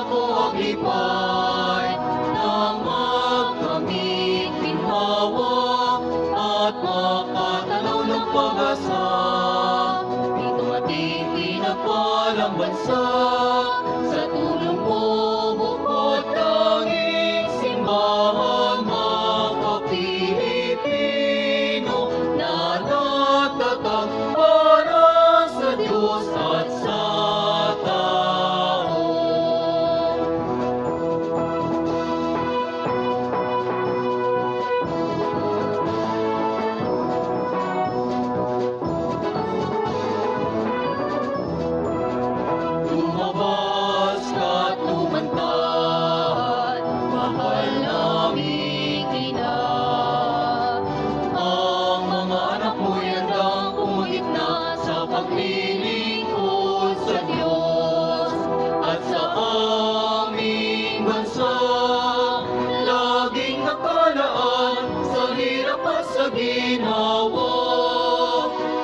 pangako aglipay, nang magkamit ginhawa at makatanaw ng pag-asa. Itong ating pinagpalang bansa, sa tulong mo bukod tanging simbahan maka-Pilipino na nagtatag para sa Diyos at sa tao. Lumabas ka't lumantad, mahal naming ina. Ang mga anak mo'y handang pumagitna sa paglilingkod sa Diyos at sa aming bansa. Laging nakalaan sa hirap at sa ginawa.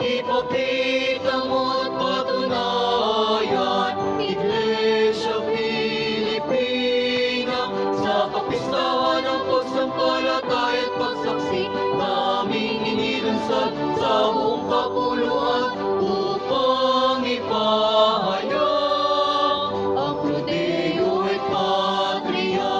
Ipakita mo't patunayan, Iglesia Pilipina, sa kapistahan ng pagsampalataya at pagsaksi naming inilunsad sa buong kapuluan upang ipahayag ang Rodeo et Patria.